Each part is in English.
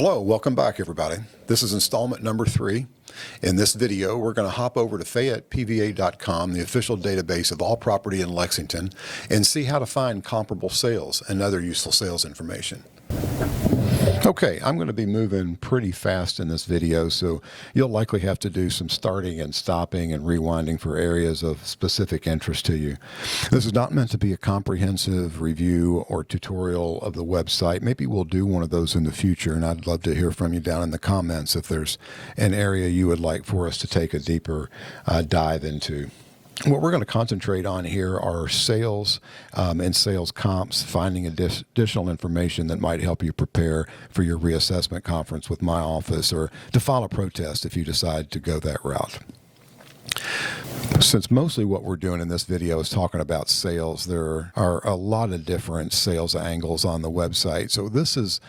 Hello, welcome back everybody. This is installment number 3. In this video, we're going to hop over to FayettePVA.com, the official database of all property in Lexington, and see how to find comparable sales and other useful sales information. Okay, I'm going to be moving pretty fast in this video, so you'll likely have to do some starting and stopping and rewinding for areas of specific interest to you. This is not meant to be a comprehensive review or tutorial of the website. Maybe we'll do one of those in the future, and I'd love to hear from you down in the comments if there's an area you would like for us to take a deeper dive into. What we're going to concentrate on here are sales and sales comps, finding additional information that might help you prepare for your reassessment conference with my office, or to file a protest if you decide to go that route. Since mostly what we're doing in this video is talking about sales, there are a lot of different sales angles on the website. So this is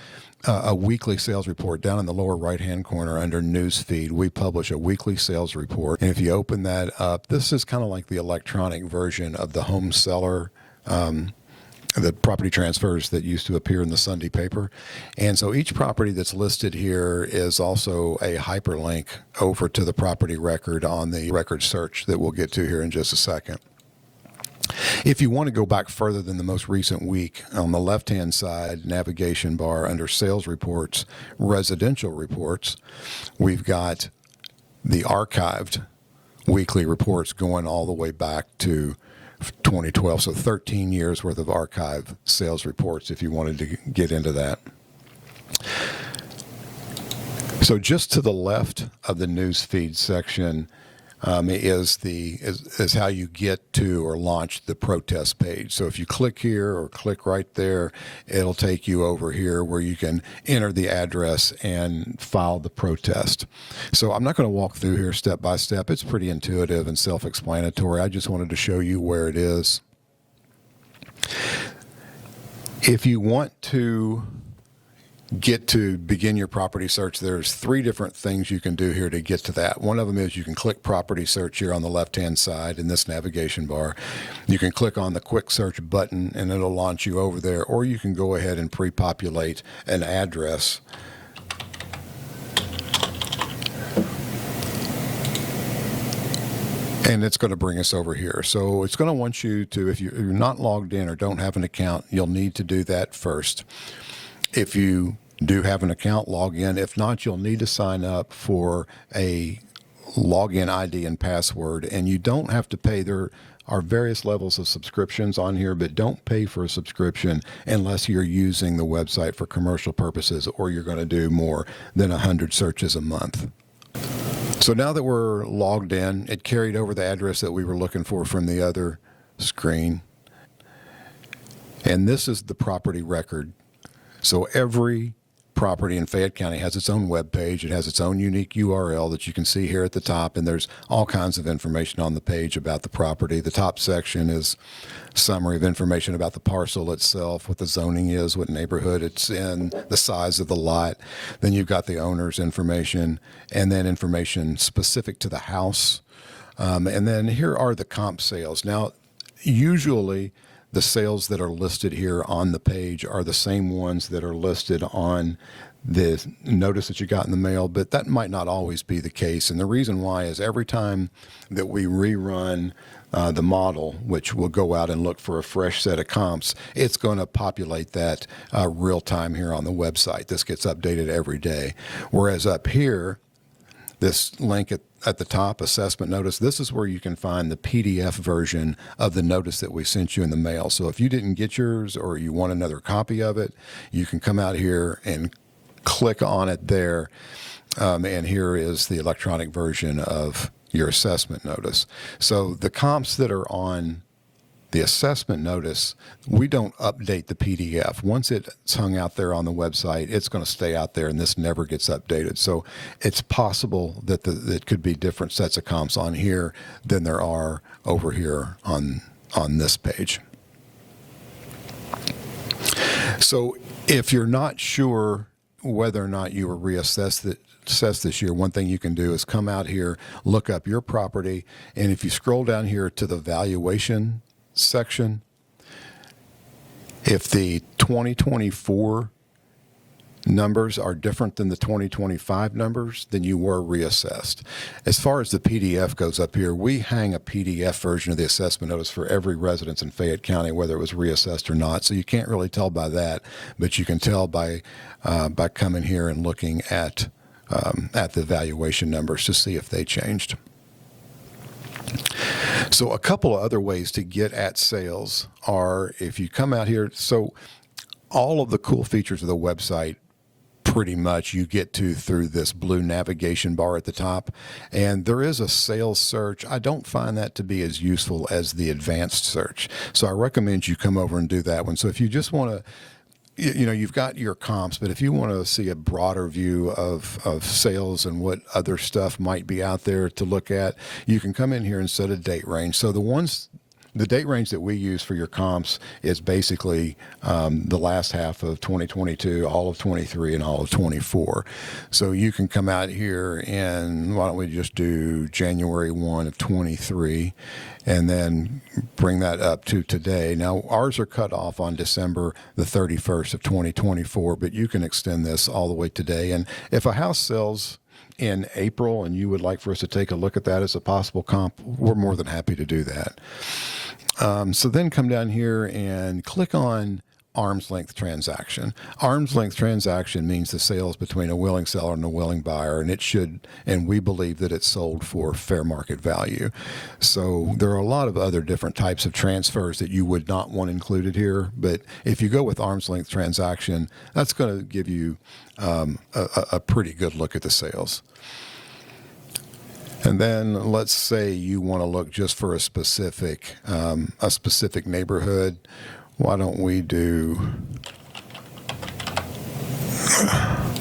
a weekly sales report. Down in the lower right-hand corner under Newsfeed, we publish a weekly sales report. And if you open that up, this is kind of like the electronic version of the home seller, the property transfers that used to appear in the Sunday paper. And so each property that's listed here is also a hyperlink over to the property record on the record search that we'll get to here in just a second. If you want to go back further than the most recent week, on the left-hand side navigation bar under Sales Reports, Residential Reports, we've got the archived weekly reports going all the way back to 2012, so 13 years worth of archive sales reports if you wanted to get into that. So just to the left of the Newsfeed section is how you get to or launch the protest page. So if you click here or click right there, it'll take you over here where you can enter the address and file the protest. So I'm not going to walk through here step by step. It's pretty intuitive and self-explanatory. I just wanted to show you where it is. If you want to get to begin your property search, there's 3 different things you can do here to get to that. One of them is you can click property search here on the left-hand side in this navigation bar. You can click on the quick search button and it'll launch you over there, or you can go ahead and pre-populate an address. And it's going to bring us over here. So it's going to want you to, if you're not logged in or don't have an account, you'll need to do that first. If you do have an account, log in. If not, you'll need to sign up for a login ID and password, and you don't have to pay. There are various levels of subscriptions on here, but don't pay for a subscription unless you're using the website for commercial purposes or you're going to do more than 100 searches a month. So now that we're logged in, it carried over the address that we were looking for from the other screen. And this is the property record. So every property in Fayette County has its own web page. It has its own unique URL that you can see here at the top, and there's all kinds of information on the page about the property. The top section is summary of information about the parcel itself, what the zoning is, what neighborhood it's in, the size of the lot. Then you've got the owner's information, and then information specific to the house. And then here are the comp sales. Now, usually the sales that are listed here on the page are the same ones that are listed on the notice that you got in the mail, but that might not always be the case. And the reason why is every time that we rerun the model, which will go out and look for a fresh set of comps, it's going to populate that real time here on the website. This gets updated every day. Whereas up here, this link at the top, assessment notice, this is where you can find the PDF version of the notice that we sent you in the mail. So if you didn't get yours or you want another copy of it, you can come out here and click on it there. And here is the electronic version of your assessment notice. So the comps that are on the assessment notice, we don't update the PDF. Once it's hung out there on the website, it's going to stay out there, and this never gets updated. So it's possible that it could be different sets of comps on here than there are over here on this page. So if you're not sure whether or not you were reassessed this year, one thing you can do is come out here, look up your property, and if you scroll down here to the valuation section, if the 2024 numbers are different than the 2025 numbers, then you were reassessed. As far as the PDF goes up here, we hang a PDF version of the assessment notice for every residence in Fayette County, whether it was reassessed or not. So you can't really tell by that, but you can tell by coming here and looking at the valuation numbers to see if they changed. So a couple of other ways to get at sales are if you come out here. So all of the cool features of the website pretty much you get to through this blue navigation bar at the top. And there is a sales search. I don't find that to be as useful as the advanced search. So I recommend you come over and do that one. So if you just want to, you've got your comps, but if you want to see a broader view of sales and what other stuff might be out there to look at, you can come in here and set a date range. So the date range that we use for your comps is basically the last half of 2022, all of 23, and all of 24. So you can come out here and why don't we just do January 1 of 23 and then bring that up to today. Now, ours are cut off on December the 31st of 2024, but you can extend this all the way today. And if a house sells in April and you would like for us to take a look at that as a possible comp, we're more than happy to do that. So then come down here and click on arm's length transaction. Arm's length transaction means the sales between a willing seller and a willing buyer, and we believe that it's sold for fair market value. So there are a lot of other different types of transfers that you would not want included here, but if you go with arm's length transaction, that's going to give you a pretty good look at the sales. And then let's say you want to look just for a specific neighborhood. Why don't we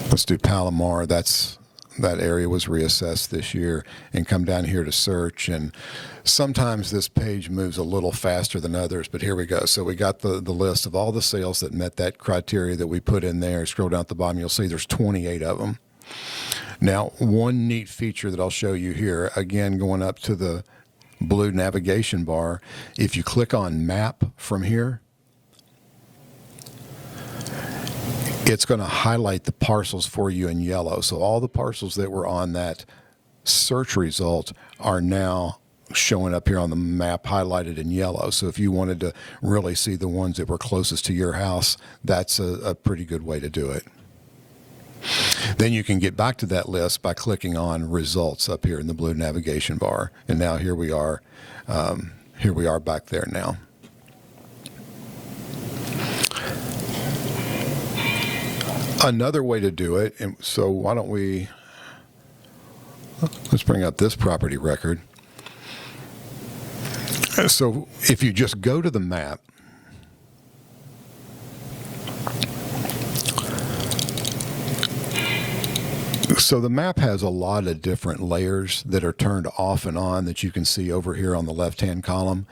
let's do Palomar. That area was reassessed this year, and come down here to search. And sometimes this page moves a little faster than others, but here we go. So we got the list of all the sales that met that criteria that we put in there. Scroll down at the bottom, you'll see there's 28 of them. Now, one neat feature that I'll show you here, again, going up to the blue navigation bar, if you click on map from here, it's going to highlight the parcels for you in yellow. So all the parcels that were on that search result are now showing up here on the map highlighted in yellow. So if you wanted to really see the ones that were closest to your house, that's a pretty good way to do it. Then you can get back to that list by clicking on results up here in the blue navigation bar. And now here we are back there now. Another way to do it, and so why don't let's bring up this property record. So if you just go to the map, so the map has a lot of different layers that are turned off and on that you can see over here on the left-hand column.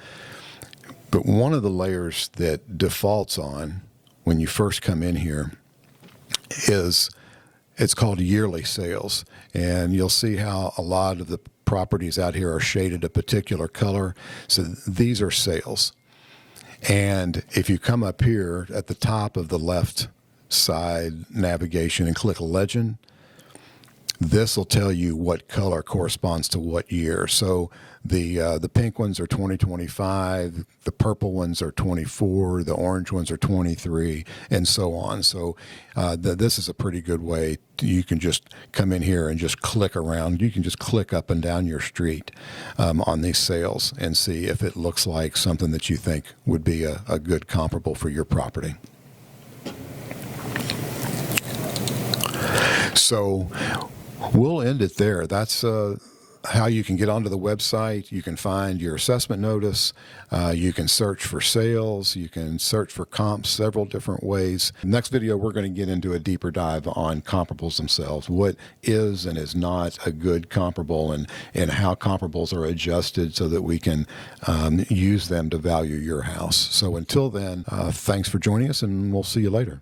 But one of the layers that defaults on when you first come in here it's called yearly sales. And you'll see how a lot of the properties out here are shaded a particular color. So these are sales. And if you come up here at the top of the left side navigation and click legend, this will tell you what color corresponds to what year. So the pink ones are 2025, the purple ones are 24, the orange ones are 23, and so on. So this is a pretty good way. You can just come in here and just click around. You can just click up and down your street on these sales and see if it looks like something that you think would be a good comparable for your property. So we'll end it there. That's how you can get onto the website. You can find your assessment notice. You can search for sales. You can search for comps several different ways. Next video, we're going to get into a deeper dive on comparables themselves. What is and is not a good comparable, and how comparables are adjusted so that we can use them to value your house. So until then, thanks for joining us, and we'll see you later.